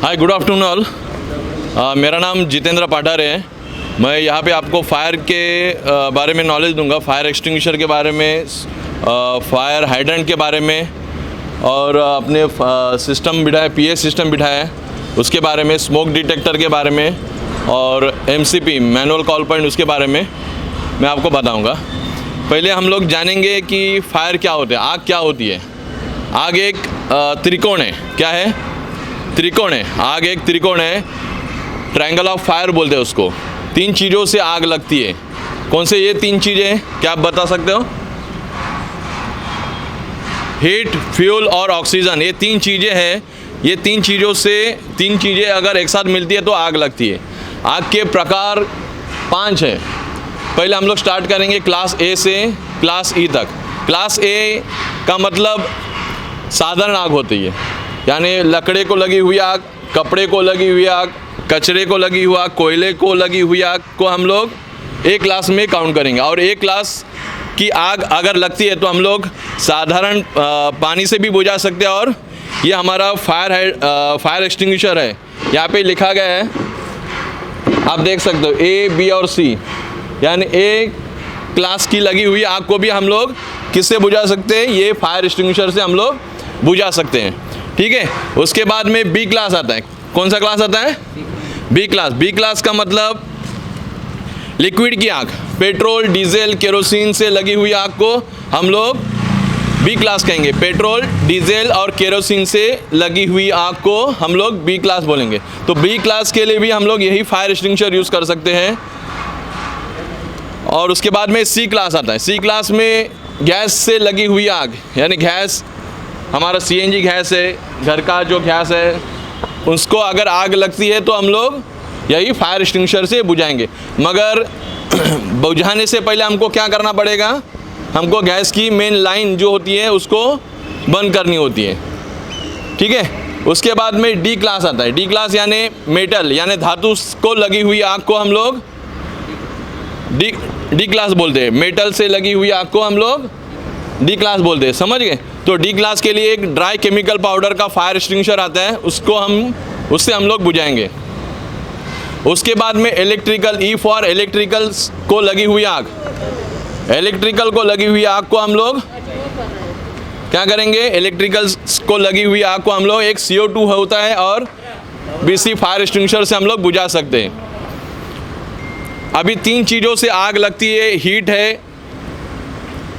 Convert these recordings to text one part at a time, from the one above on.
हाय, good afternoon all. मेरा नाम जितेंद्र पाठार है। मैं यहाँ पे आपको फायर के बारे में नॉलेज दूंगा, फायर एक्सटिंग्विशर के बारे में, फायर हाइड्रेंट के बारे में, और अपने सिस्टम बिठाया, पीए सिस्टम बिठाया है उसके बारे में, स्मोक डिटेक्टर के बारे में, और एमसीपी मैनुअल कॉल पॉइंट उसके बारे में मैं आपको बताऊंगा। पहले हम लोग जानेंगे कि फायर क्या होता है, आग क्या होती है। आग एक त्रिकोण है। क्या है? त्रिकोण है। आग एक त्रिकोण है, ट्रायंगल ऑफ फायर बोलते हैं उसको। 3 चीज़ों से आग लगती है। कौन से ये 3 चीज़ें हैं, क्या आप बता सकते हो? हीट, फ्यूल और ऑक्सीजन, ये 3 चीज़ें हैं। ये 3 चीज़ों से 3 चीज़ें अगर एक साथ मिलती है तो आग लगती है। आग के प्रकार 5 हैं। पहले हम लोग स्टार्ट करेंगे क्लास ए से क्लास ई तक। क्लास ए का मतलब साधारण आग होती है, यानी लकड़े को लगी हुई आग, कपड़े को लगी हुई आग, कचरे को लगी हुई आग, कोयले को लगी हुई आग को हम लोग एक क्लास में काउंट करेंगे। और एक क्लास की आग अगर लगती है तो हम लोग साधारण पानी से भी बुझा सकते हैं। और ये हमारा फायर एक्सटिंग्विशर है, यहाँ पे लिखा गया है, आप देख सकते हो ए, बी और सी, यानी ए क्लास की लगी हुई आग को भी हम लोग किससे बुझा सकते हैं? ये फायर एक्सटिंग्विशर से हम लोग बुझा सकते हैं। ठीक है। उसके बाद में बी क्लास आता है। कौन सा क्लास आता है? B class. बी क्लास का मतलब लिक्विड की आग, पेट्रोल, डीजल, केरोसिन से लगी हुई आग को हम लोग बी क्लास कहेंगे। पेट्रोल, डीजल और केरोसिन से लगी हुई आग को हम लोग बी क्लास बोलेंगे। तो बी क्लास के लिए भी हम लोग यही फायर एक्सटिंग्विशर यूज़ कर सकते हैं। और उसके बाद में सी क्लास आता है। सी क्लास में गैस से लगी हुई आग, यानी गैस, हमारा सीएनजी गैस है, घर का जो गैस है, उसको अगर आग लगती है तो हम लोग यही फायर एक्सटिंग्विशर से बुझाएंगे। मगर बुझाने से पहले हमको क्या करना पड़ेगा? हमको गैस की मेन लाइन जो होती है उसको बंद करनी होती है। ठीक है। उसके बाद में डी क्लास आता है। डी क्लास यानी मेटल, यानी धातु को लगी हुई आग को हम लोग डी क्लास बोलते हैं। मेटल से लगी हुई आग को हम लोग डी क्लास बोलते हैं। समझ गए? तो डी क्लास के लिए एक ड्राई केमिकल पाउडर का फायर एक्सटिंग्विशर आता है, उससे हम लोग बुझाएंगे। उसके बाद में इलेक्ट्रिकल, ई फॉर इलेक्ट्रिकल को लगी हुई आग। इलेक्ट्रिकल को लगी हुई आग को हम लोग क्या करेंगे? इलेक्ट्रिकल को लगी हुई आग को हम लोग, एक CO2 होता है और BC फायर एक्सटिंग्विशर से हम लोग बुझा सकते हैं। अभी 3 चीज़ों से आग लगती है, हीट है,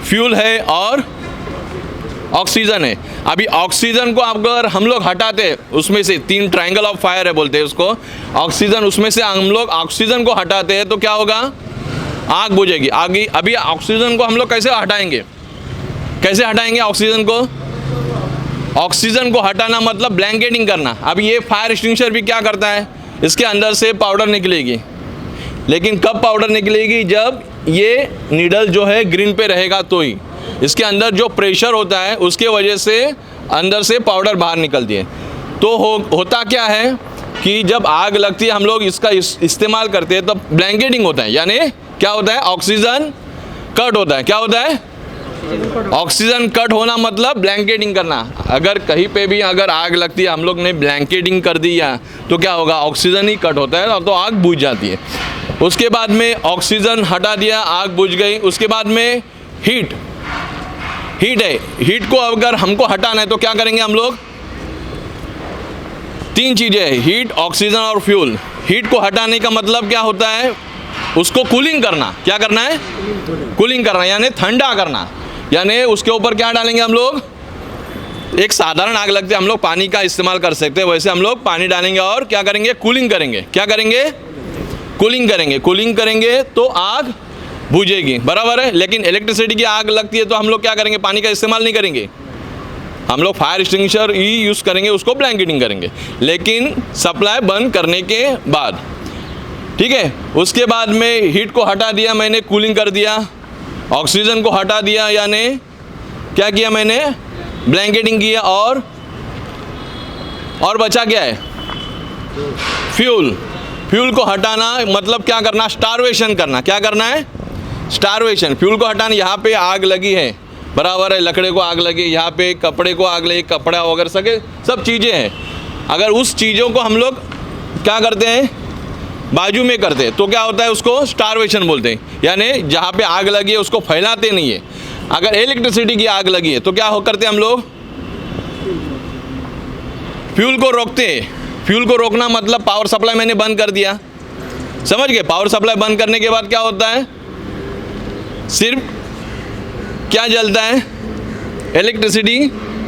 फ्यूल है और ऑक्सीजन है। अभी ऑक्सीजन को अगर हम लोग हटाते हैं, उसमें से 3 ट्रायंगल ऑफ फायर है बोलते हैं उसको, ऑक्सीजन, उसमें से हम लोग ऑक्सीजन को हटाते हैं तो क्या होगा? आग बुझेगी। आगे अभी ऑक्सीजन को हम लोग कैसे हटाएंगे? कैसे हटाएंगे ऑक्सीजन को? ऑक्सीजन को हटाना मतलब ब्लैंकेटिंग करना। अब ये फायर एक्सटिंग्विशर भी क्या करता है? इसके अंदर से पाउडर निकलेगी, लेकिन कब पाउडर निकलेगी? जब ये नीडल जो है ग्रीन पे रहेगा तो ही। इसके अंदर जो प्रेशर होता है उसके वजह से अंदर से पाउडर बाहर निकलती है। तो होता क्या है कि जब आग लगती है हम लोग इसका इस्तेमाल करते हैं तब ब्लैंकेटिंग होता है, यानी क्या होता है? ऑक्सीजन कट होता है। क्या होता है? ऑक्सीजन कट होना मतलब ब्लैंकेटिंग करना। अगर कहीं पे भी अगर आग लगती है, हम लोग ने ब्लैंकेटिंग कर दिया तो क्या होगा? ऑक्सीजन ही कट होता है तो आग बुझ जाती है। उसके बाद में ऑक्सीजन हटा दिया, आग बुझ गई। उसके बाद में हीट है। हीट को अगर हमको हटाना है तो क्या करेंगे हम लोग? 3 चीज़ें हैं, हीट, ऑक्सीजन और फ्यूल। हीट को हटाने का मतलब क्या होता है? उसको कूलिंग करना। क्या करना है? कूलिंग करना, यानी ठंडा करना। यानी उसके ऊपर क्या डालेंगे हम लोग? एक साधारण आग लगती है, हम लोग पानी का इस्तेमाल कर सकते हैं, वैसे हम लोग पानी डालेंगे और क्या करेंगे? कूलिंग करेंगे। क्या करेंगे? कूलिंग करेंगे। कूलिंग करेंगे तो आग बुझेगी, बराबर है। लेकिन इलेक्ट्रिसिटी की आग लगती है तो हम लोग क्या करेंगे? पानी का इस्तेमाल नहीं करेंगे, हम लोग फायर एक्सटिंग्विशर ही यूज़ करेंगे, उसको ब्लैंकेटिंग करेंगे, लेकिन सप्लाई बंद करने के बाद। ठीक है। उसके बाद में हीट को हटा दिया मैंने, कूलिंग कर दिया, ऑक्सीजन को हटा दिया, यानी क्या किया मैंने? ब्लैंकेटिंग किया। और बचा क्या है? फ्यूल। फ्यूल को हटाना मतलब क्या करना? स्टारवेशन करना। क्या करना है? स्टारवेशन। फ्यूल को हटाना। यहाँ पे आग लगी है, बराबर है, लकड़े को आग लगी, यहाँ पे कपड़े को आग लगी, कपड़ा वगैरह सके सब चीज़ें हैं। अगर उस चीज़ों को हम लोग क्या करते हैं, बाजू में करते हैं, तो क्या होता है, उसको स्टारवेशन बोलते हैं। यानी जहाँ पे आग लगी है उसको फैलाते नहीं है। अगर इलेक्ट्रिसिटी की आग लगी है तो क्या करते हैं हम लोग, फ्यूल को रोकते हैं। फ्यूल को रोकना मतलब पावर सप्लाई मैंने बंद कर दिया, समझ गए। पावर सप्लाई बंद करने के बाद क्या होता है, सिर्फ क्या जलता है, इलेक्ट्रिसिटी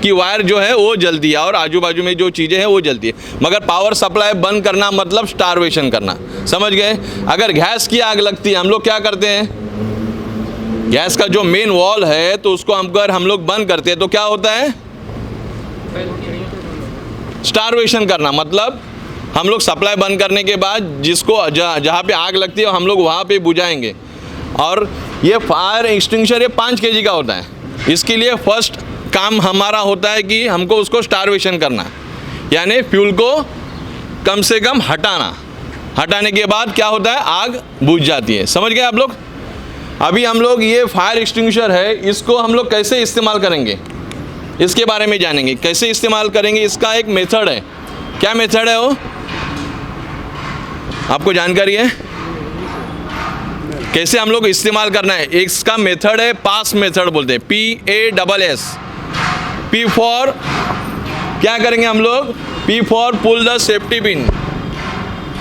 की वायर जो है वो जलती है और आजू बाजू में जो चीज़ें हैं वो जलती है। मगर पावर सप्लाई बंद करना मतलब स्टारवेशन करना, समझ गए। अगर गैस की आग लगती है, हम लोग क्या करते हैं, गैस का जो मेन वॉल है तो उसको अगर हम लोग बंद करते हैं तो क्या होता है, स्टारवेशन करना। मतलब हम लोग सप्लाई बंद करने के बाद जिसको जहाँ पे आग लगती है हम लोग वहाँ पे बुझाएंगे। और ये फायर एक्सटिंग्विशर ये 5 kg का होता है। इसके लिए फर्स्ट काम हमारा होता है कि हमको उसको स्टारवेशन करना, यानी फ्यूल को कम से कम हटाने के बाद क्या होता है, आग बुझ जाती है। समझ गए आप लोग। अभी हम लोग ये फायर एक्सटिंग्विशर है, इसको हम लोग कैसे इस्तेमाल करेंगे इसके बारे में जानेंगे। कैसे इस्तेमाल करेंगे, इसका एक मेथड है। क्या मेथड है वो, आपको जानकारी है कैसे हम लोग इस्तेमाल करना है। इसका मेथड है पास मेथड बोलते हैं, PASS। P फॉर क्या करेंगे हम लोग, P for pull the safety pin.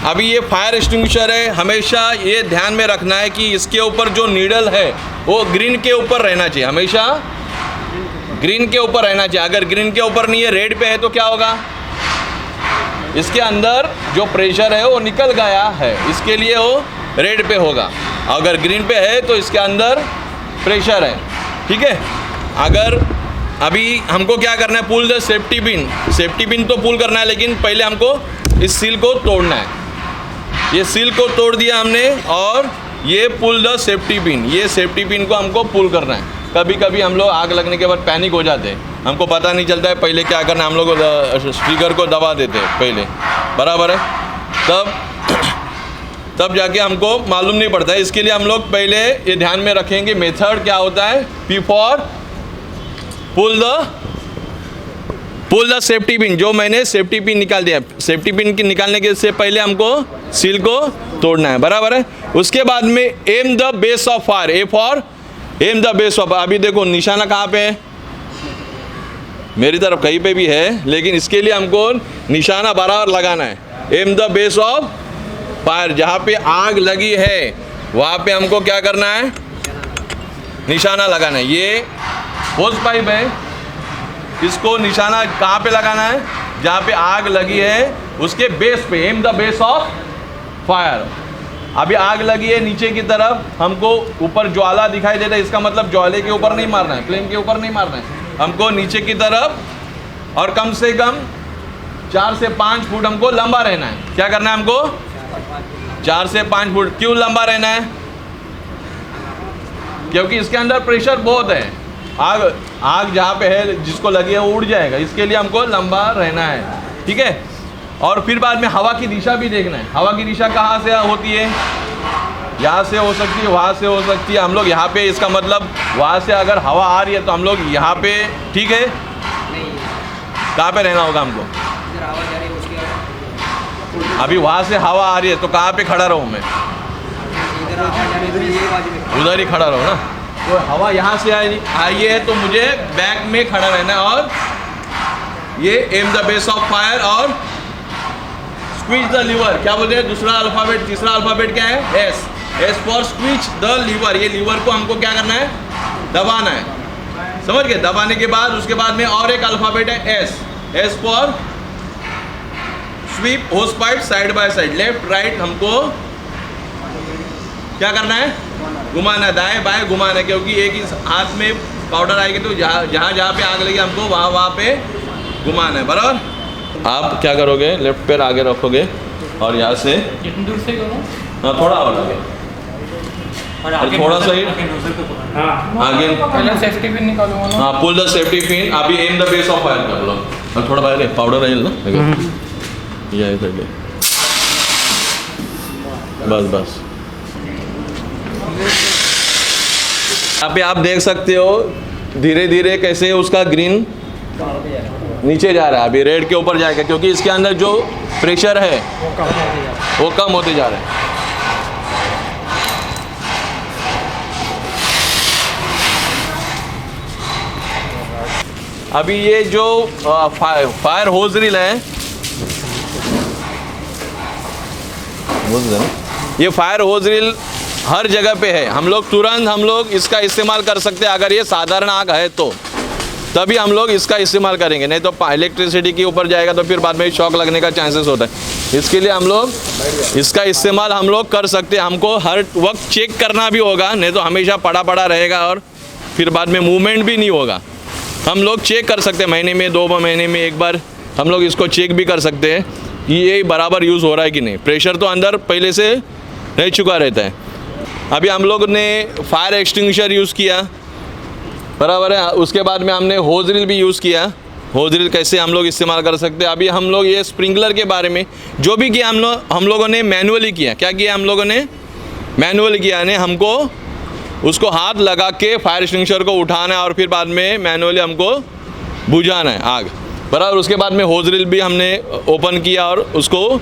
अभी ये फायर एक्सटिंग्विशर है, हमेशा ये ध्यान में रखना है कि इसके ऊपर जो नीडल है वो ग्रीन के ऊपर रहना चाहिए, हमेशा ग्रीन के ऊपर रहना चाहिए। अगर ग्रीन के ऊपर नहीं है, रेड पे है, तो क्या होगा, इसके अंदर जो प्रेशर है वो निकल गया है, इसके लिए वो रेड पे होगा। अगर ग्रीन पे है तो इसके अंदर प्रेशर है, ठीक है। अगर अभी हमको क्या करना है, pull the safety pin. Safety pin तो पुल करना है, लेकिन पहले हमको इस सील को तोड़ना है। ये सील को तोड़ दिया हमने और ये पुल द सेफ्टी पिन, ये सेफ्टी पिन को हमको पुल करना है। कभी कभी हम लोग आग लगने के बाद पैनिक हो जाते हैं, हमको पता नहीं चलता है पहले क्या करना है, हम लोग स्पीकर को दबा देते हैं पहले, बराबर है। तब जाके हमको मालूम नहीं पड़ता है। इसके लिए हम लोग पहले ये ध्यान में रखेंगे मेथड क्या होता है, P for pull the safety pin. जो मैंने सेफ्टी पिन निकाल दिया, सेफ्टी पिन की निकालने के से पहले हमको सील को तोड़ना है, बराबर है। उसके बाद में M the base of fire, A for M the base of. अभी देखो निशाना कहाँ पे है, मेरी तरफ कहीं पे भी है, लेकिन इसके लिए हमको निशाना बराबर लगाना है। M the base of fire, जहाँ पे आग लगी है वहाँ पे हमको क्या करना है, निशाना लगाना है। ये होज पाइप है, इसको निशाना कहाँ पे लगाना है, जहाँ पे आग लगी है उसके बेस पे, M the base of fire. अभी आग लगी है नीचे की तरफ, हमको ऊपर ज्वाला दिखाई देता है, इसका मतलब ज्वाले के ऊपर नहीं मारना है, फ्लेम के ऊपर नहीं मारना है, हमको नीचे की तरफ और कम से कम 4 से 5 फुट हमको लंबा रहना है। क्या करना है हमको, 4 से 5 फुट। क्यों लंबा रहना है, क्योंकि इसके अंदर प्रेशर बहुत है, आग जहाँ पे है जिसको लगी है वो उड़ जाएगा, इसके लिए हमको लंबा रहना है, ठीक है। और फिर बाद में हवा की दिशा भी देखना है। हवा की दिशा कहाँ से होती है, यहाँ से हो सकती है, वहाँ से हो सकती है। हम लोग यहाँ पे, इसका मतलब वहाँ से अगर हवा आ रही है तो हम लोग यहाँ पे, ठीक है, कहाँ पे रहना होगा हमको, अभी वहाँ से हवा आ रही है तो कहाँ पे खड़ा रहूँ मैं, उधर ही खड़ा रहो ना। तो हवा यहाँ से आई है तो मुझे बैक में खड़ा रहना है। और ये aim the base of fire और स्क्वीज द लीवर, क्या बोलते हैं दूसरा अल्फाबेट, तीसरा अल्फाबेट क्या है, S for squeeze the lever. ये लीवर को हमको क्या करना है, दबाना है, समझ गए। दबाने के बाद उसके बाद में और एक अल्फाबेट है S for sweep hose pipe side by side, left right हमको क्या करना है, घुमाना, दाएं बाएं घुमाना, क्योंकि एक ही हाथ में पाउडर आएगी तो जहाँ पे आग लगी हमको वहाँ पे घुमाना है, बराबर। आप क्या करोगे, लेफ्ट पैर आगे रखोगे और यहाँ से कितनी दूर से करूँ, हाँ थोड़ा और आगे, थोड़ा सा ही आगे, पहले सेफ्टी पिन निकालूंगा ना। हाँ पुल द सेफ्टी पिन। अभी M the base of fire कर लो और थोड़ा बाहर पाउडर है ना, ये बस यहाँ पे आप देख सकते हो धीरे धीरे कैसे उसका ग्रीन नीचे जा रहा है, अभी रेड के ऊपर जाएगा क्योंकि इसके अंदर जो प्रेशर है वो कम होते जा रहा है। अभी ये जो फायर होज रील है, ये फायर होज रील हर जगह पे है। हम लोग तुरंत इसका इस्तेमाल कर सकते हैं। अगर ये साधारण आग है तो तभी हम लोग इसका इस्तेमाल करेंगे, नहीं तो इलेक्ट्रिसिटी के ऊपर जाएगा तो फिर बाद में शॉक लगने का चांसेस होता है। इसके लिए हम लोग इसका इस्तेमाल हम लोग कर सकते हैं। हमको हर वक्त चेक करना भी होगा, नहीं तो हमेशा पड़ा पड़ा रहेगा और फिर बाद में मूवमेंट भी नहीं होगा। हम लोग चेक कर सकते हैं, महीने में 2 महीने में एक बार हम लोग इसको चेक भी कर सकते हैं कि ये बराबर यूज़ हो रहा है कि नहीं। प्रेशर तो अंदर पहले से रह चुका रहता है। अभी हम लोग ने फायर एक्सटिंग्विशर यूज़ किया, बराबर है। उसके बाद में हमने होज रील भी यूज़ किया। होज रील कैसे हम लोग इस्तेमाल कर सकते हैं। अभी हम लोग ये स्प्रिंकलर के बारे में जो भी किया हम लोगों ने मैनुअली किया। क्या किया हम लोगों ने? मैनुअली किया, यानी हमको उसको हाथ लगा के फायर एक्सटिंग्विशर को उठाना है और फिर बाद में मैनुअली हमको बुझाना है आग, बराबर। उसके बाद में होज रील भी हमने ओपन किया और उसको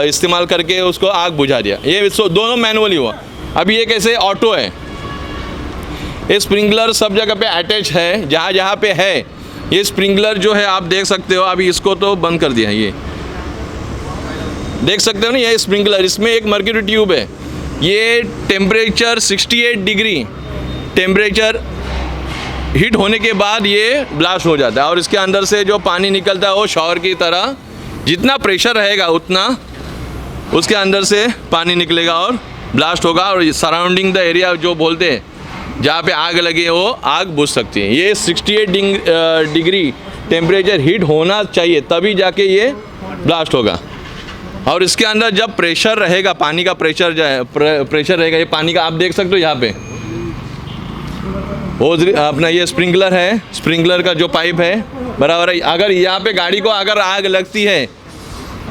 इस्तेमाल करके उसको आग बुझा दिया। ये दोनों मैनुअली हुआ। अभी ये कैसे ऑटो है। ये स्प्रिंकलर सब जगह पे अटैच है, जहाँ जहाँ पे है ये स्प्रिंकलर जो है आप देख सकते हो। अभी इसको तो बंद कर दिया, ये देख सकते हो ना, ये स्प्रिंकलर, इसमें एक मर्क्यूरी ट्यूब है। ये टेम्परेचर 68 डिग्री टेम्परेचर हीट होने के बाद ये ब्लास्ट हो जाता है और इसके अंदर से जो पानी निकलता है वो शॉवर की तरह, जितना प्रेशर रहेगा उतना उसके अंदर से पानी निकलेगा और ब्लास्ट होगा और सराउंडिंग द एरिया जो बोलते हैं जहाँ पे आग लगी है वो आग बुझ सकती है। ये 68 डिग्री टेम्परेचर हीट होना चाहिए तभी जाके ये ब्लास्ट होगा। और इसके अंदर जब प्रेशर रहेगा, पानी का प्रेशर प्रेशर रहेगा, ये पानी का आप देख सकते हो यहाँ पे अपना ये स्प्रिंकलर है, स्प्रिंकलर का जो पाइप है, बराबर है। अगर यहाँ पे गाड़ी को अगर आग लगती है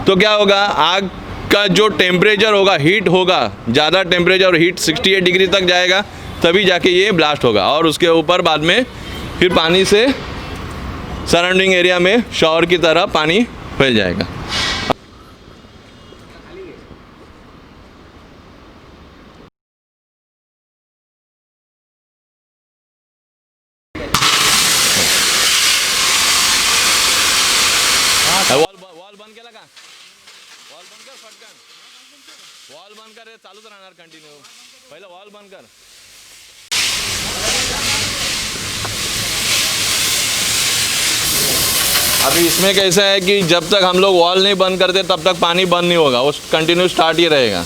तो क्या होगा, आग का जो टेम्परेचर होगा, हीट होगा, ज़्यादा टेम्परेचर और हीट 68 डिग्री तक जाएगा तभी जाके ये ब्लास्ट होगा और उसके ऊपर बाद में फिर पानी से सराउंडिंग एरिया में शॉवर की तरह पानी फैल जाएगा। वॉल बंद केला का? वॉल बंद कर फटकन, वॉल बंद कर, हे चालूच राहणार कंटिन्यू। पहिला वॉल बंद कर। अभी इसमें कैसा है कि जब तक हम लोग वॉल नहीं बंद करते तब तक पानी बंद नहीं होगा, वो कंटिन्यू स्टार्ट ही रहेगा।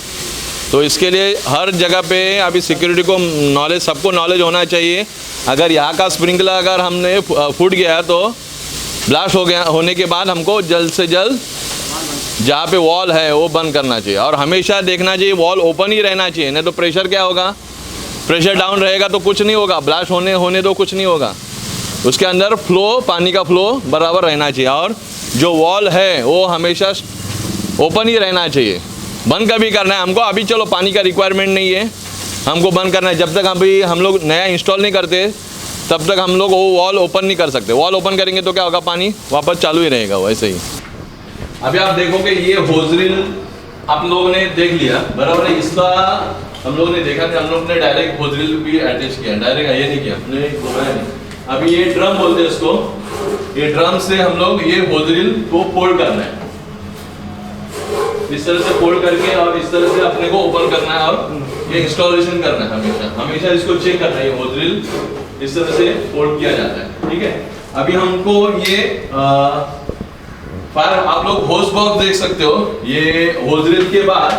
तो इसके लिए हर जगह पे अभी सिक्योरिटी को नॉलेज, सबको नॉलेज होना चाहिए। अगर यहाँ का स्प्रिंकलर अगर हमने फूट गया है तो ब्लास्ट हो गया, होने के बाद हमको जल्द से जल्द जहाँ पे वॉल है वो बंद करना चाहिए और हमेशा देखना चाहिए वॉल ओपन ही रहना चाहिए, नहीं तो प्रेशर क्या होगा, प्रेशर डाउन रहेगा तो कुछ नहीं होगा, ब्लास्ट होने दो, कुछ नहीं होगा। उसके अंदर फ्लो, पानी का फ्लो बराबर रहना चाहिए और जो वॉल है वो हमेशा ओपन ही रहना चाहिए। बंद कभी करना है हमको, अभी चलो पानी का रिक्वायरमेंट नहीं है, हमको बंद करना है। जब तक अभी हम लोग नया इंस्टॉल नहीं करते तब तक हम लोग वो वॉल ओपन नहीं कर सकते। वॉल ओपन करेंगे तो क्या होगा, पानी वापस चालू ही रहेगा वैसे ही। अभी आप देखोगे ये होज रील आप लोगों ने देख लिया, बराबर है। इसका हम लोग ने देखा था, हम लोग ने डायरेक्ट होज रील भी अटैच किया, डायरेक्ट ये नहीं किया, हमने घुमाया नहीं। अभी ये ड्रम बोलते हैं इसको, ये ड्रम से हम लोग ये होज रील को फोल्ड करना है, इस तरह से फोल्ड करके और इस तरह से अपने को ओपन करना है और ये इंस्टॉलेशन करना है। हमेशा इसको चेक करना है। ये होज रील इस तरह से फोल्ड किया जाता है, ठीक है। अभी हमको ये फायर, आप लोग होज बॉक्स देख सकते हो। ये होज रील के बाद,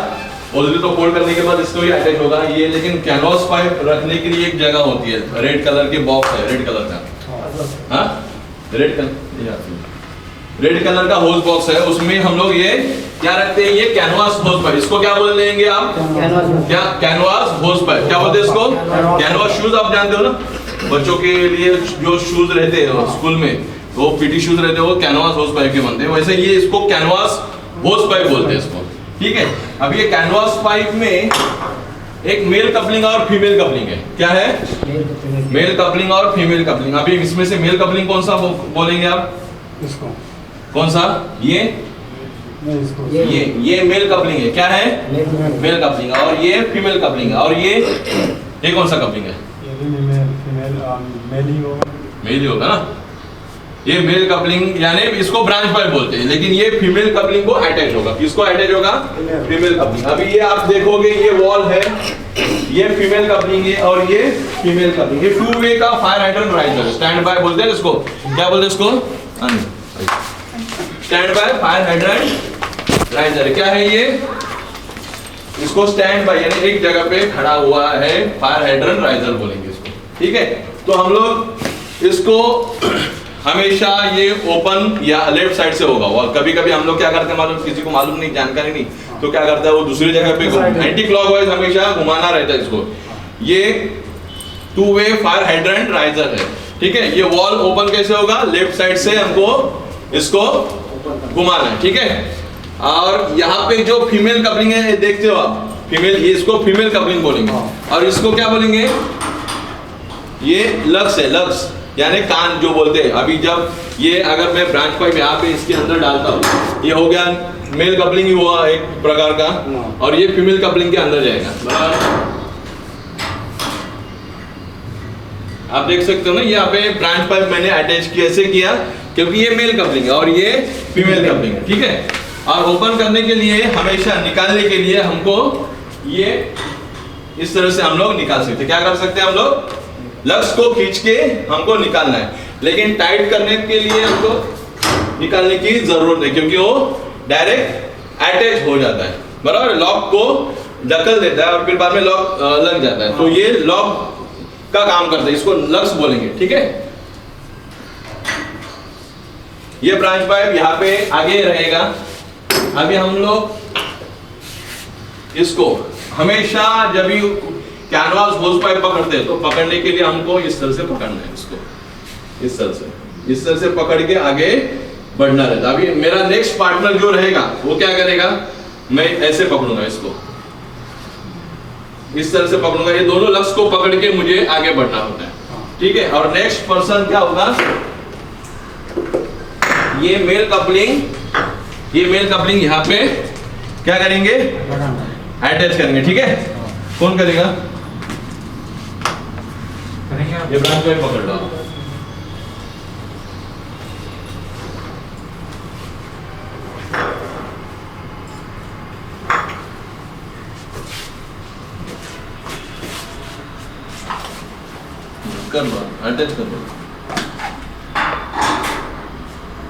होज रील को फोल्ड करने के बाद इसको ये अटैच होगा ये, लेकिन कैनवास पाइप रखने के लिए एक जगह होती है, रेड कलर के बॉक्स है, रेड कलर का, हाँ रेड कलर का होज बॉक्स है। उसमें हम लोग ये क्या रखते हैं, ये कैनवास होज पाइप, इसको क्या बोल लेंगे आप, क्या कैनवास होज पाइप, क्या बोलते हैं इसको, कैनवास शूज। आप जानते हो ना, बच्चों के लिए जो शूज रहते हैं स्कूल में, वो पीटी शूज रहते हैं, वो कैनवास होज पाइप के बनते हैं। वैसे ये इसको कैनवास होज पाइप बोलते हैं इसको, ठीक है। अब ये कैनवास पाइप में एक मेल कपलिंग और फीमेल कपलिंग है। क्या है, मेल कपलिंग और फीमेल कपलिंग। अभी इसमें से मेल कपलिंग कौन सा बोलेंगे आप, इसको कौन सा? ये नहीं इसको ये मेल कपलिंग है। क्या है? Mail coupling. और ये फीमेल कपलिंग है। और ये कौन सा कपलिंग है? ये भी फीमेल मेल ही होगा। मेल ही होगा ना। ये मेल कपलिंग यानी इसको ब्रांच पाइप बोलते हैं, लेकिन ये फीमेल कपलिंग को अटैच होगा। किसको अटैच होगा? Female coupling. अभी ये आप देखोगे ये वॉल है, ये फीमेल कपलिंग है और ये फीमेल कपलिंग। ये टू वे का फायर हाइड्रेंट राइजर है। स्टैंड बाय बोलते हैं इसको। क्या बोलते हैं इसको? Stand by fire hydrant riser. क्या है ये? इसको स्टैंड बाय यानी एक जगह पे खड़ा हुआ है फायर हाइड्रेंट राइजर बोलेंगे इसको। ठीक है, तो हम लोग इसको हमेशा ये ओपन या लेफ्ट साइड से होगा। और कभी कभी हम लोग क्या करते हैं मालूम, किसी को मालूम नहीं, जानकारी नहीं, तो क्या करता है वो दूसरी जगह पे एंटी क्लॉकवाइज हमेशा घुमाना रहता है इसको। ये two way fire hydrant riser है। ठीक है, ये वॉल ओपन कैसे होगा? लेफ्ट साइड से हमको इसको घुमाना है। ठीक है, और यहाँ पे जो फीमेल कपलिंग है देखते हो आप, फीमेल, ये इसको फीमेल कपलिंग बोलेंगे। और इसको क्या बोलेंगे? ये लक्स है, लक्स यानी कान जो बोलते हैं। अभी जब ये अगर मैं ब्रांच पाइप यहाँ पे इसके अंदर डालता हूँ, ये हो गया मेल कपलिंग ही हुआ एक प्रकार का, और ये फीमेल कपलिंग के अंदर जाएगा। बराबर, आप देख सकते हो ना, यहाँ पे ब्रांच पाइप मैंने अटैच कैसे किया, क्योंकि ये मेल कपलिंग है और ये फीमेल कपलिंग है। ठीक है, और ओपन करने के लिए हमेशा निकालने के लिए हमको ये इस तरह से हम लोग निकाल सकते हैं। क्या कर सकते हैं हम लोग? लक्स को खींच के हमको निकालना है, लेकिन टाइट करने के लिए हमको निकालने की जरूरत नहीं, क्योंकि वो डायरेक्ट अटैच हो जाता है। बराबर, लॉक को ढकल देता है और फिर बाद में लॉक लग जाता है। तो ये लॉक का काम करता है, इसको लक्स बोलेंगे। ठीक है, ये ब्रांच पाइप यहाँ पे आगे रहेगा। अभी हम लोग इसको हमेशा जब भी कैनवास होस पाइप पकड़ते हैं तो पकड़ने के लिए हमको इस तरह से पकड़ना है इसको, इस तरह से पकड़ के आगे बढ़ना रहता है। अभी मेरा नेक्स्ट पार्टनर जो रहेगा वो क्या करेगा? मैं ऐसे पकड़ूंगा इसको, इस तरह से पकड़ूंगा। ये दोनों लक्स को पकड़ के मुझे आगे बढ़ना होता है। ठीक है, और नेक्स्ट पर्सन क्या होगा? ये मेल कपलिंग यहाँ पे क्या करेंगे? अटैच करेंगे। ठीक है, कौन करेगा? ये ब्रांच पाइप पकड़ लो। कर लो, अटैच कर लो।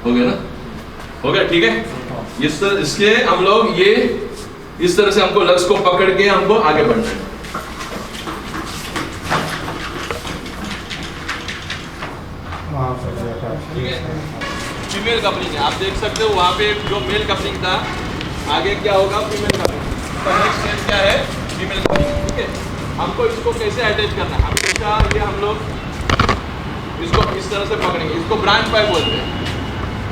हो गया ना? हो गया। ठीक है, इसके हम लोग ये इस तरह से हमको लक्स को पकड़ के हमको आगे बढ़ना है। ठीक है, फीमेल कपलिंग है, आप देख सकते हो वहाँ पे जो मेल कपलिंग था, आगे क्या होगा? Female coupling. नेक्स्ट स्टेप क्या है? Female coupling. ठीक है, हमको इसको कैसे अटैच करना है? हमेशा ये हम लोग इसको इस तरह से पकड़ेंगे, इसको ब्रांच पाइप बोलते हैं।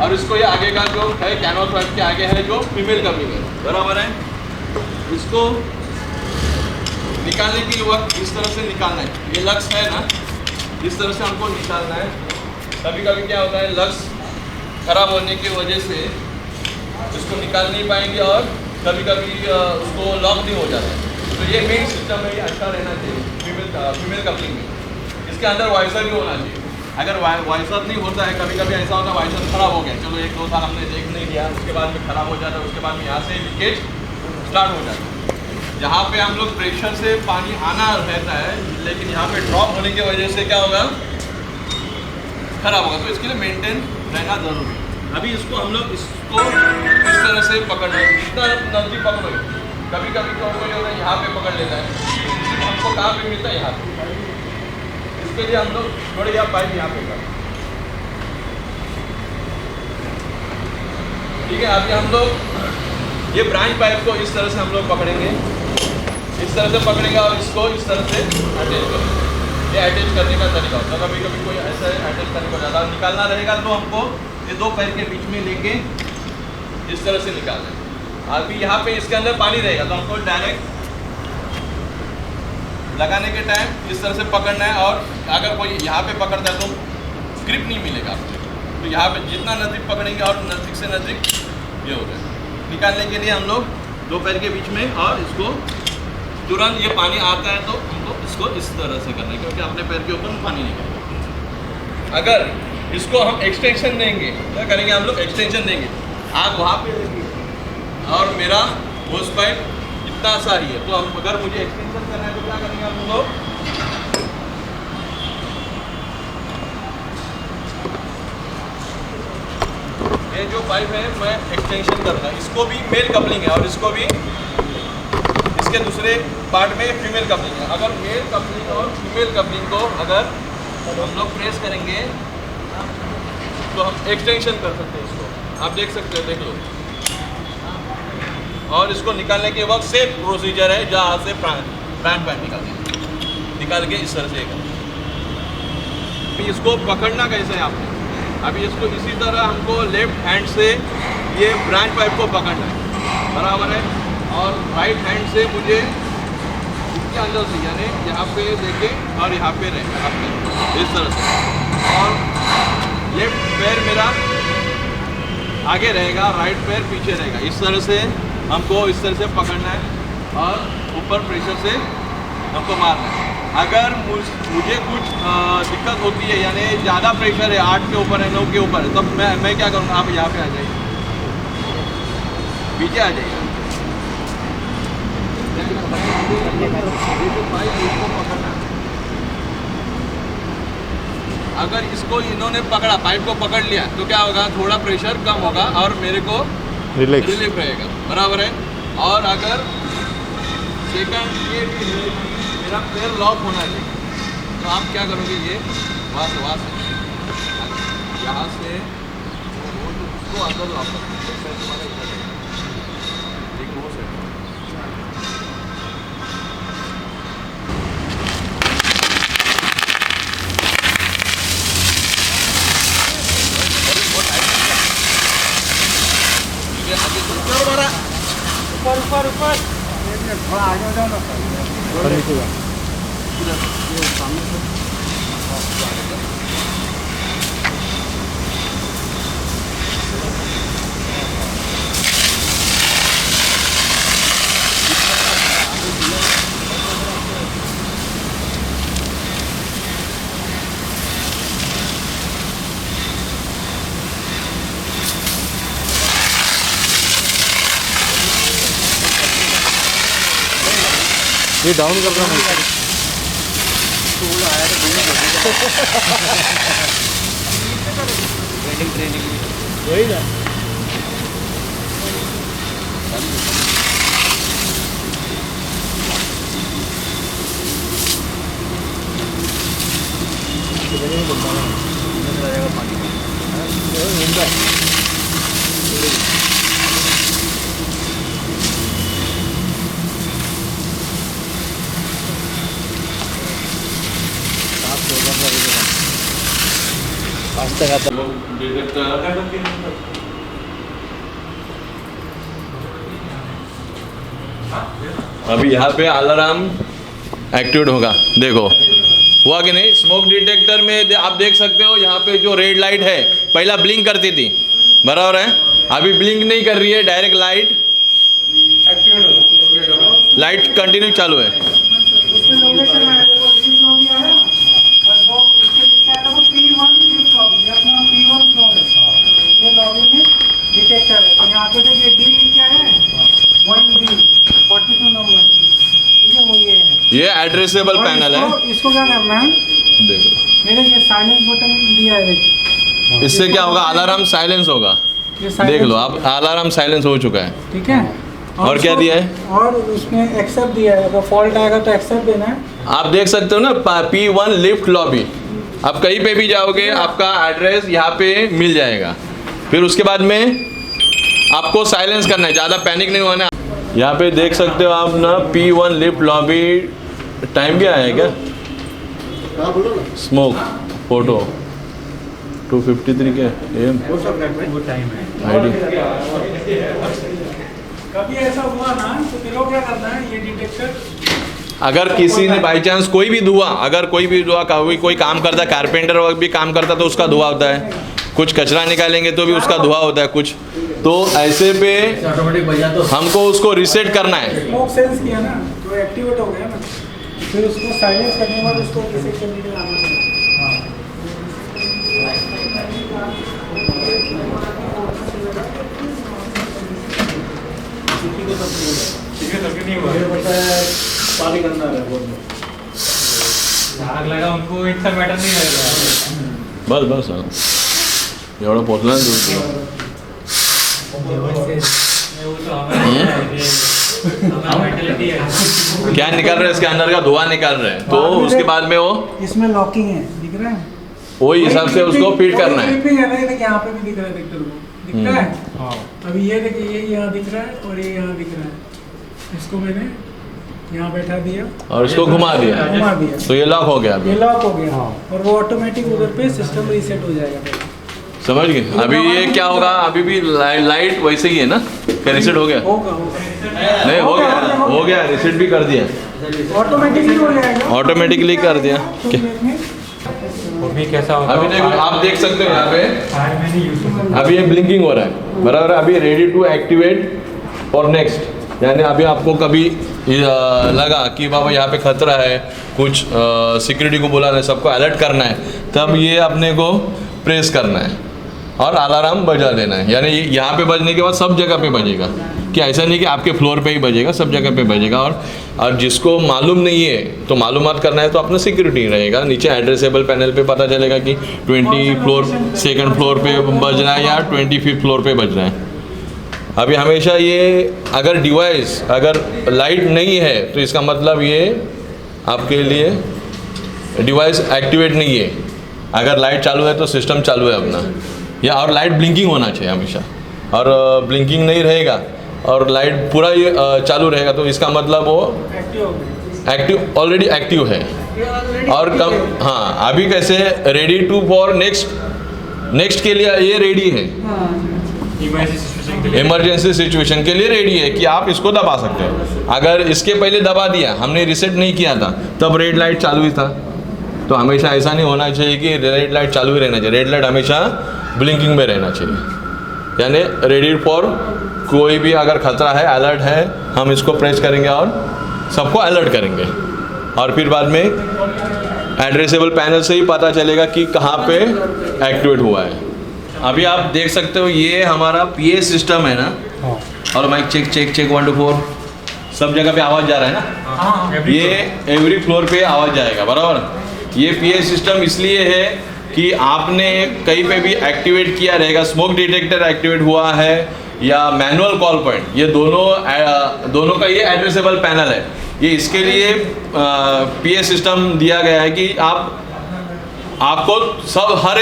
और इसको ये आगे का जो है कैनवास पाइप के आगे है जो फीमेल कपलिंग है। बराबर है, इसको निकालने के वक्त इस तरह से निकालना है। ये लक्स है ना, इस तरह से हमको निकालना है। कभी कभी क्या होता है, लक्स खराब होने की वजह से इसको निकाल नहीं पाएंगे और कभी कभी उसको लॉक नहीं हो जाता है। तो ये मेन सिस्टम है, ये अच्छा रहना चाहिए फीमेल कपलिंग में। इसके अंदर वाइजर भी होना चाहिए। अगर वाइजर नहीं होता है, कभी कभी ऐसा होता है वाइजर खराब हो गया, चलो 1-2 साल हमने देख नहीं लिया, उसके बाद में खराब हो जाता है, उसके बाद में यहाँ से लीकेज स्टार्ट हो जाता है। जहाँ पे हम लोग प्रेशर से पानी आना रहता है, लेकिन यहाँ पे ड्रॉप होने की वजह से क्या होगा? खराब होगा। तो इसके लिए मेंटेन रहना जरूरी है। अभी इसको हम लोग इसको इस तरह से पकड़ना है, जितना नजदीक पकड़ो। कभी कभी तो कोई होता है यहाँ पे पकड़ लेता है, तो हमको कहाँ पे मिलता है? यहाँ पे। इसके लिए हम लोग थोड़ी या पाइप यहाँ पे कर। ठीक है, अभी हम लोग ये ब्रांच पाइप को इस तरह से हम लोग पकड़ेंगे, इस तरह से पकड़ेंगे और इसको इस तरह से अटैच करेंगे। ये अटैच करने का तरीका होता है। कभी कभी कोई ऐसा अटैच करने को ज़्यादा निकालना रहेगा तो हमको ये 2 पैर के बीच में लेके इस तरह से निकालना है। अभी यहाँ पे इसके अंदर पानी रहेगा तो हमको डायरेक्ट लगाने के टाइम इस तरह से पकड़ना है। और अगर कोई यहाँ पे पकड़ता है तो ग्रिप नहीं मिलेगा आपको, तो यहाँ पे जितना नज़दीक पकड़ेंगे और नज़दीक से नज़दीक ये हो जाए। निकालने के लिए हम लोग दो पैर के बीच में, और इसको तुरंत ये पानी आता है तो हमको इसको इस तरह से करना है, क्योंकि अपने पैर के ऊपर पानी नहीं करना। अगर इसको हम एक्सटेंशन देंगे, क्या करेंगे हम लोग, एक्सटेंशन देंगे, आग वहाँ पे लगी और मेरा होस पाइप इतना सा ही है, तो हम अगर मुझे एक्सटेंशन करना है तो क्या करेंगे हम लोग, ये जो पाइप है मैं एक्सटेंशन करूँगा, इसको भी मेल कपलिंग है और इसको भी, इसके दूसरे पार्ट में फीमेल कपलिंग है। अगर मेल कपलिंग और फीमेल कपलिंग को अगर हम लोग प्रेस करेंगे तो हम एक्सटेंशन कर सकते हैं इसको, आप देख सकते हो, देख लो। और इसको निकालने के वक्त सेम प्रोसीजर है जहाँ से ब्रांड पैड निकाल के इस तरह से इसको पकड़ना कैसे है आपने, अभी इसको इसी तरह हमको लेफ्ट हैंड से ये ब्रांच पाइप को पकड़ना है, बराबर है, और राइट हैंड से मुझे इसके अंदर से, यानी यहाँ पे लेके और यहाँ पे रहेगा आपने इस तरह से, और लेफ्ट पैर मेरा आगे रहेगा, राइट पैर पीछे रहेगा, इस तरह से हमको इस तरह से पकड़ना है और ऊपर प्रेशर से हमको मारना है। अगर मुझे कुछ दिक्कत होती है, यानी ज़्यादा प्रेशर है, 8 के ऊपर है, 9 के ऊपर है, तब मैं क्या करूँगा, आप यहाँ पे आ जाइए, पीछे आ जाइए, अगर इसको इन्होंने पकड़ा, पाइप को पकड़ लिया तो क्या होगा, थोड़ा प्रेशर कम होगा और मेरे को रिलीफ रहेगा, बराबर है। और अगर सेकंड ये भी है, मेरा पैर लॉक होना चाहिए, तो आप क्या करोगे, ये वहाँ से यहाँ से उसको अंदर लॉक करोगे, तुम्हारा इधर है, एक वो सेट ऊपर थोड़ा आगे हो जाओ ना, नीचे जाओ, सामने से ये डाउन करना है, ट्रेनिंग वही ना, अभी यहाँ पे अलार्म एक्टिवेट होगा, देखो हुआ कि नहीं। स्मोक डिटेक्टर में आप देख सकते हो, यहाँ पे जो रेड लाइट है पहला ब्लिंक करती थी, बराबर है, अभी ब्लिंक नहीं कर रही है, डायरेक्ट लाइट एक्टिवेट होगा, लाइट कंटिन्यू चालू है। उसमें लोकेशन है, वो दिया है और वो इसके लिखा है वो P1 लिफ्ट लॉबी, ये अपना P1 फ्लोर है, ये लॉबी में डिटेक्टर है। तो यहाँ पे देखिए डी लिखा है 1D 42 नंबर, ठीक है, वो ये है, ये एड्रेसेबल पैनल है। इसको क्या करना है, देखो ये देखिए साइलेंस बटन दिया है, इससे क्या होगा, अलार्म साइलेंस होगा, ये देख लो आप, अलार्म साइलेंस हो चुका है, ठीक है। और क्या दिया है, और उसमें एक्सेप्ट दिया है, अगर फॉल्ट आएगा तो एक्सेप्ट देना है। आप देख सकते हो ना, P1 लिफ्ट लॉबी, आप कहीं पे भी जाओगे आपका एड्रेस यहाँ पे मिल जाएगा। फिर उसके बाद में आपको साइलेंस करना है, ज़्यादा पैनिक नहीं होना है। यहाँ पे देख सकते हो आप ना, P1 लिफ्ट लॉबी, टाइम भी आया है क्या, स्मोक फोटो 2:53 के AM वो टाइम है। ID। कभी ऐसा हुआ ना तो फिर क्या करना है, ये डिटेक्टर अगर किसी ने बाई चांस कोई भी धुआं, अगर कोई भी धुआं, कोई काम करता है, कारपेंटर वर्क भी काम करता तो उसका धुआं होता है, कुछ कचरा निकालेंगे तो भी उसका धुआं होता है कुछ, तो ऐसे पे ऑटोमेटिक बजा तो हमको उसको रीसेट करना है। स्मोक सेंस किया ना तो एक्टिवेट हो गया ना, फिर उसको साइलेंस करने के बाद उसको रीसेट करने के लिए आना है। ठीक है, तब नहीं हुआ। पानी गंदा है बहुत में। आग लगा उनको इतना मैटर नहीं लगेगा। बस बस हाँ एवढं पोचलं ना दूर मेंटेलिटी है। क्या निकाल रहे हैं इसके अंदर का धुआं निकाल रहे हैं, तो उसके बाद में वो इसमें लॉकिंग है, दिख रहा है? वही हिसाब से उसको फीड करना है। क्लिपिंग है ना, ये देखिए यहाँ पे भी दिख रहा है वेक्टर को, दिखता है? हाँ। अभी ये देखिए, ये यहाँ दिख रहा है और ये यहाँ दिख रहा है। इसको मैंने यहाँ बैठा दिया और इसको घुमा दिया घुमा दिया, तो ये लॉक हो गया ये अभी। लॉक हो गया और वो ऑटोमेटिक उधर पे सिस्टम रीसेट हो जाएगा। समझ गए? अभी ये क्या होगा, अभी भी लाइट वैसे ही है ना, क्या रीसेट हो गया? होगा होगा, नहीं हो गया रीसेट भी कर दिया, ऑटोमेटिकली हो जाएगा, ऑटोमेटिकली कर दिया। वो भी कैसा होता अभी देखो आप देख सकते हो यहाँ पे फायर में नहीं यूज होता। अभी ये ब्लिंकिंग हो रहा है बराबर है, अभी रेडी टू एक्टिवेट और नेक्स्ट, यानी अभी आपको कभी लगा कि बाबा यहाँ पे खतरा है, कुछ सिक्योरिटी को बुलाना है, सबको अलर्ट करना है, तब ये अपने को प्रेस करना है और अलार्म बजा देना है। यानी यहाँ पे बजने के बाद सब जगह पे बजेगा, कि ऐसा नहीं कि आपके फ्लोर पे ही बजेगा, सब जगह पे बजेगा। और जिसको मालूम नहीं है तो मालूमात करना है तो अपना सिक्योरिटी रहेगा, नीचे एड्रेसेबल पैनल पे पता चलेगा कि 20 फ्लोर सेकंड फ्लोर पे बज रहा है या 25 फ्लोर पे बज रहा है। अभी हमेशा ये अगर डिवाइस अगर लाइट नहीं है तो इसका मतलब ये आपके लिए डिवाइस एक्टिवेट नहीं है। अगर लाइट चालू है तो सिस्टम चालू है अपना, या और लाइट ब्लिंकिंग होना चाहिए हमेशा, और ब्लिंकिंग नहीं रहेगा और लाइट पूरा ये चालू रहेगा तो इसका मतलब वो एक्टिव ऑलरेडी एक्टिव है। और कम हाँ अभी कैसे रेडी टू फॉर नेक्स्ट के लिए ये रेडी है, इमरजेंसी सिचुएशन के लिए रेडी है कि आप इसको दबा सकते हो। अगर इसके पहले दबा दिया, हमने रीसेट नहीं किया था, तब रेड लाइट चालू ही था। तो हमेशा ऐसा नहीं होना चाहिए कि रेड लाइट चालू ही रहना चाहिए, रेड लाइट हमेशा ब्लिंकिंग में रहना चाहिए, यानी रेडी फॉर कोई भी अगर खतरा है, अलर्ट है, हम इसको प्रेस करेंगे और सबको अलर्ट करेंगे। और फिर बाद में एड्रेसेबल पैनल से ही पता चलेगा कि कहाँ पे एक्टिवेट हुआ है। अभी आप देख सकते हो ये हमारा PA सिस्टम है ना, और माइक चेक चेक चेक 1 2 4 सब जगह पे आवाज़ जा रहा है ना, ये एवरी फ्लोर पे आवाज़ जाएगा बराबर। ये PA सिस्टम इसलिए है कि आपने कहीं पे भी एक्टिवेट किया रहेगा, स्मोक डिटेक्टर एक्टिवेट हुआ है या मैनुअल कॉल पॉइंट, ये दोनों का ये एड्रेसेबल पैनल है। ये इसके लिए PA सिस्टम दिया गया है कि आपको सब हर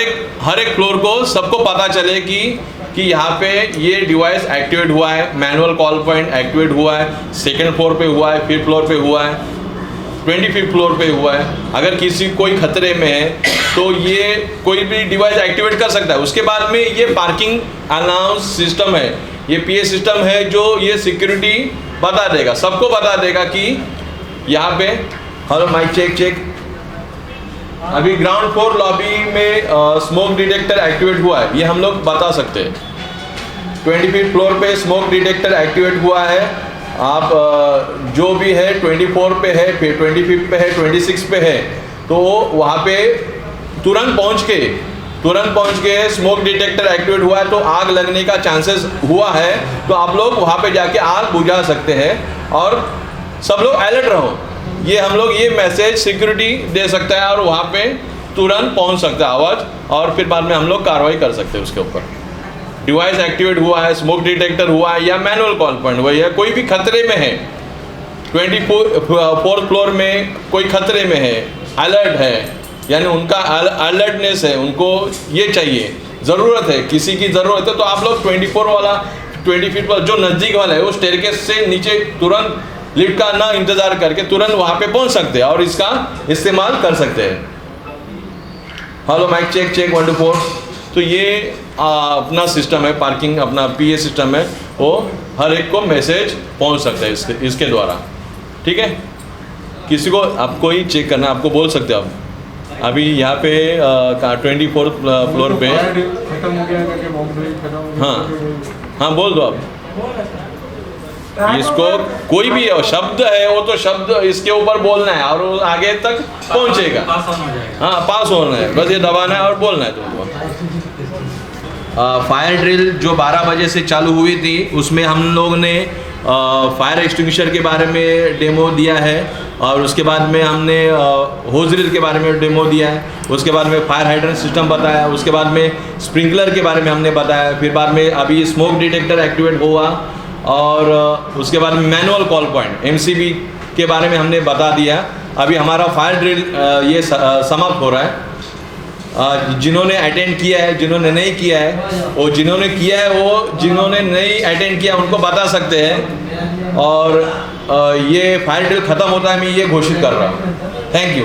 एक फ्लोर को सबको पता चले कि यहाँ पे ये डिवाइस एक्टिवेट हुआ है, मैनुअल कॉल पॉइंट एक्टिवेट हुआ है, सेकंड फ्लोर पे हुआ है, 5th फ्लोर पे हुआ है, 25th फ्लोर पे हुआ है। अगर किसी कोई खतरे में है तो ये कोई भी डिवाइस एक्टिवेट कर सकता है। उसके बाद में ये पार्किंग अनाउंस सिस्टम है, ये PA सिस्टम है जो ये सिक्योरिटी बता देगा, सबको बता देगा कि यहाँ पे हेलो माइक चेक चेक। अभी ग्राउंड फ्लोर लॉबी में स्मोक डिटेक्टर एक्टिवेट हुआ है, ये हम लोग बता सकते हैं। 25th फ्लोर पे स्मोक डिटेक्टर एक्टिवेट हुआ है, आप जो भी है 24 पे है, फिर 25 पे है, 26 पे है, तो वहाँ पे तुरंत पहुँच के स्मोक डिटेक्टर एक्टिवेट हुआ है तो आग लगने का चांसेस हुआ है, तो आप लोग वहाँ पे जाके आग बुझा सकते हैं और सब लोग अलर्ट रहो। ये हम लोग ये मैसेज सिक्योरिटी दे सकता है और वहाँ पे तुरंत पहुँच सकता है आवाज़, और फिर बाद में हम लोग कार्रवाई कर सकते हैं उसके ऊपर। डिवाइस एक्टिवेट हुआ है, स्मोक डिटेक्टर हुआ है या मैनुअल कॉल पॉइंट वही है, कोई भी खतरे में है, 24th फ्लोर में कोई खतरे में है, अलर्ट है, यानी उनका अलर्टनेस है, उनको ये चाहिए, ज़रूरत है, किसी की ज़रूरत है, तो आप लोग 24 वाला 25 वाला जो नज़दीक वाला है वो स्टेयरकेस से नीचे तुरंत लिफ्ट का ना इंतज़ार करके तुरंत वहाँ पे पहुँच सकते हैं और इसका इस्तेमाल कर सकते हैं। Hello mic check check 1 2 4। तो ये अपना सिस्टम है, पार्किंग अपना PA सिस्टम है, वो हर एक को मैसेज पहुंच सकता है इसके द्वारा। ठीक है, किसी को आपको ही चेक करना, आपको बोल सकते हो आप अभी यहाँ पे 24th फ्लोर पे खत्म हो गया करके बॉम्ब ड्रिल खत्म हो गया। हाँ हाँ बोल दो आप। इसको कोई भी है, शब्द है वो तो शब्द इसके ऊपर बोलना है और वो आगे तक पहुंचेगा। पास ऑन हो जाएगा। हाँ पास होना है, बस ये दबाना है और बोलना है तुमको। फायर ड्रिल जो 12 बजे से चालू हुई थी उसमें हम लोग ने फायर एक्सटिंग्विशर के बारे में डेमो दिया है और उसके बाद में हमने होज ड्रिल के बारे में डेमो दिया है, उसके बाद में फायर हाइड्रेंट सिस्टम बताया, उसके बाद में स्प्रिंकलर के बारे में हमने बताया, फिर बाद में अभी स्मोक डिटेक्टर एक्टिवेट हुआ और उसके बाद में मैनुअल कॉल पॉइंट MCB के बारे में हमने बता दिया। अभी हमारा फायर ड्रिल ये समाप्त हो रहा है। जिन्होंने अटेंड किया है, जिन्होंने नहीं किया है, वो जिन्होंने किया है वो जिन्होंने नहीं अटेंड किया उनको बता सकते हैं। और ये फायर ड्रिल ख़त्म होता है मैं ये घोषित कर रहा हूँ। Thank you.